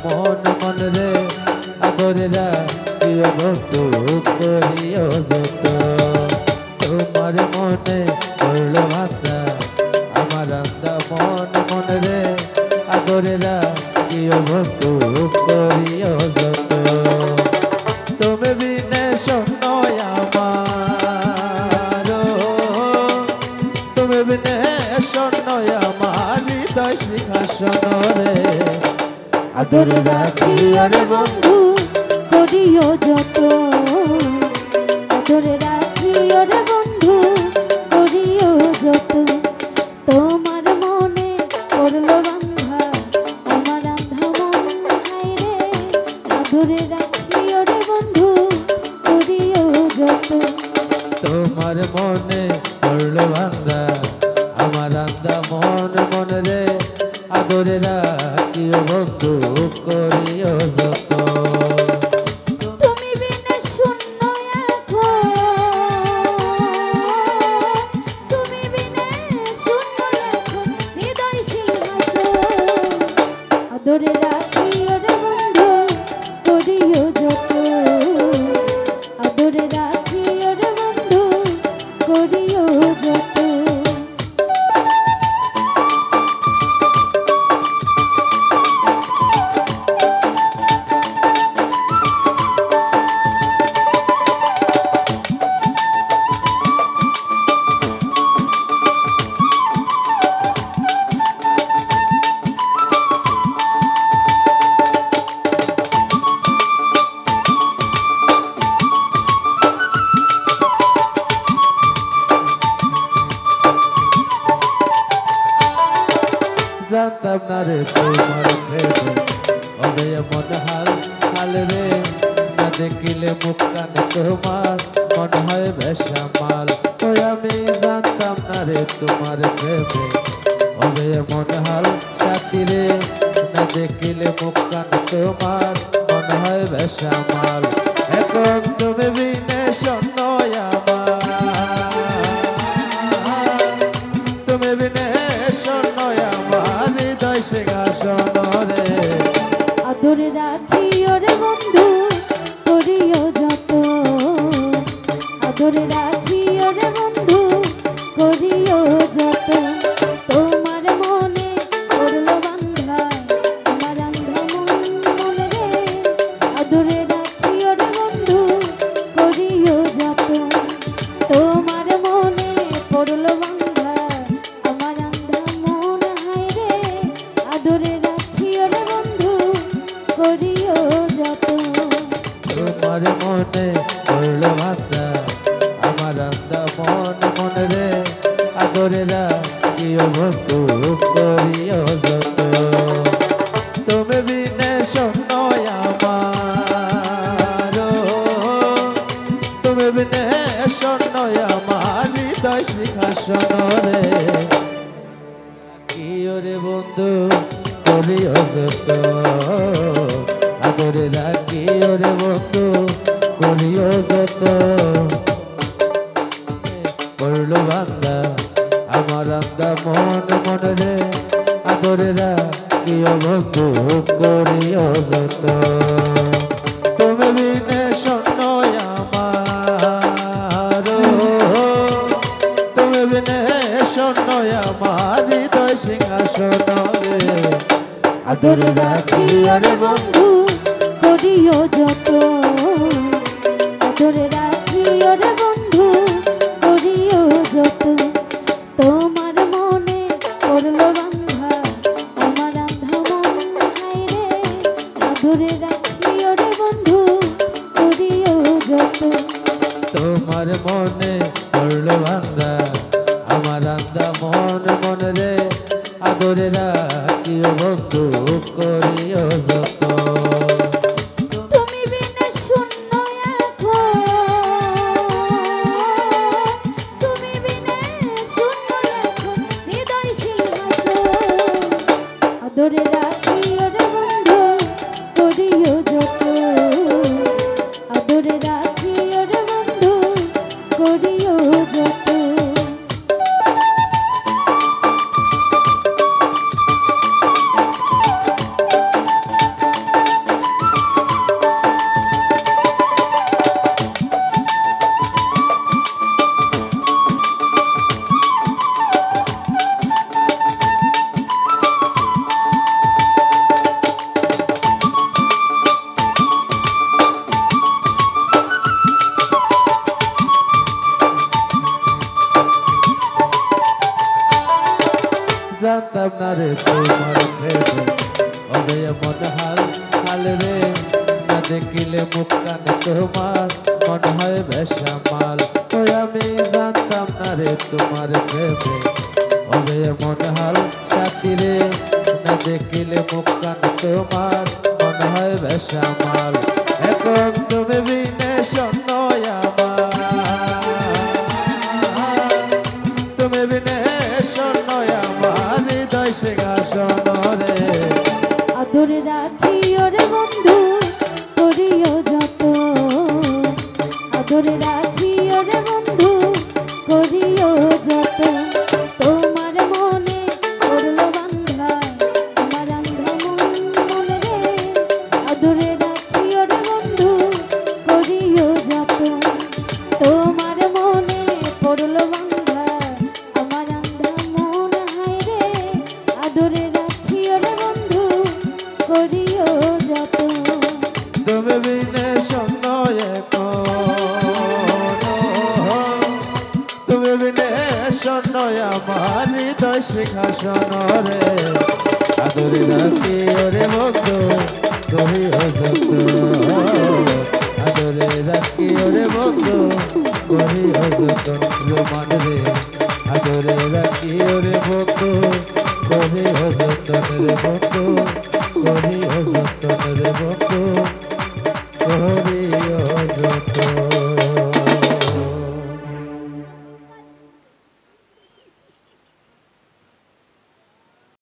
মন মন রে আদরে রাখিও বন্ধু করিও যত তোমার মনে পড়লো ভাতা আমার আন্দা মন মন রে আদরে রাখিও বন্ধু করিও যত তুমি বিনে শূন্য আমার তুমি বিনে শূন্য আমার হৃদয় সিংহাসন রে আদরে রাখিও রে বন্ধু করিও যত আদরে রাখিও রে বন্ধু করিও যত তোমার মনে পড়লো বান্ধা আমার আন্ধা মন হায় রে আদরে রাখিও রে বন্ধু করিও যত তোমার মনে পড়লো বান্ধা আমার আন্দা মন মন রে আদরে রাখিও বন্ধু করিও যত তুমি বিনে শূন্য এখন তুমি বিনে শূন্য এখন হৃদয় সিংহাসন আদরে রাখিও রে বন্ধু করিও যত আদরে রাখিও রে বন্ধু করিও যত জানতাম না রে তোমার প্রেমে হবে এমন হাল হাল রে না দেখিলে মুখ কানে তোমার মন হয় বেসামাল ওই আমি জানতাম না রে তোমার প্রেমে হবে এমন হাল সাথী রে না দেখিলে মুখ কানে তোমার মন হয় বেসামাল এখন তুমি বিনে শূন্য আমার তুমি বিনে শূন্য আমার হৃদয় সিংহাসন রে আদরে রাখিও রে বন্ধু করিও যত আদরে রাখিও রে বন্ধু করিও যত তোমার মনে পড়লো বান্ধা আমার আন্ধা মন মন রে আদরে রাখিও রে বন্ধু করিও যত তোমার মনে পড়লো বান্ধা আমার আন্ধা মন হায় রে আদরে রাখিও রে বন্ধু করিও যত তোমার মনে পড়লো ভাতা আমার আন্দা মন মন রে আদরে রাখিও বন্ধু করিও যত তুমি বিনে শূন্য আমার তুমি বিনে শূন্য আমার হৃদয় সিংহাসন রে রাখিও রে বন্ধু করিও যত আদরে রাখিও রে বন্ধু করিও যত পড়লো বান্দা আমার আন্দা মন মন রে আদরে রাখিও বন্ধু করিও যত তুমি বিনে শূন্য আমার তুমি বিনে শূন্য আমার হৃদয় সিংহাসন রে আদরে রাখিও রে বন্ধু করিও যত আদরে রাখিও রে বন্ধু করিও যত তোমার মনে পড়লো বান্ধা আমার আন্ধা মন হায় রে আদরে রাখিও রে বন্ধু করিও যত তোমার মনে পড়লো বান্দা আমার আন্দা মন মন রে আদরে রাখিও বন্ধু করিও যত তুমি বিনে শূন্য এখন তুমি বিনে শূন্য এখন হৃদয় সিংহাসন আদরে রাখিও রে বন্ধু করিও যত আদরে রাখিও রে বন্ধু করিও যত হাল হাল রে না দেখিলে মুখ কান তোমার মনে হয় বেসামাল ওই আমি জানতাম না রে তোমার প্রেমে হবে মন হাল সাথী রে না দেখিলে মুখ কান তোমার মনে হয় বেসামাল এখন তুমি বিনে শূন্য আমার তুমি বিনে শূন্য আমার হৃদয় সিংহাসন রে আদরে রাখি ওরে বন্ধু করিও যত আদরে রাখি ওরে বন্ধু করিও যত তোমার মনে করলো বান্ধা আমার আন্ধা মন রে আদরে রাখি ওরে বন্ধু করিও যত তোমার মনে করলো বান্ধা আমার আন্ধা মন হায় রে আদরে রাখি ওরে বন্ধু করিও যত তুমি বিনে শূন্য তুমি বিনে শূন্য আমার হৃদয় সিংহাসন রে আদরে রাখি ওরে বন্ধু করিও যত আদরে রাখি ওরে বন্ধু করিও যত রোমান রে আদরে রাখি ওরে বন্ধু করিও যত রে বন্ধু করিও যত রে বন্ধু করিও যত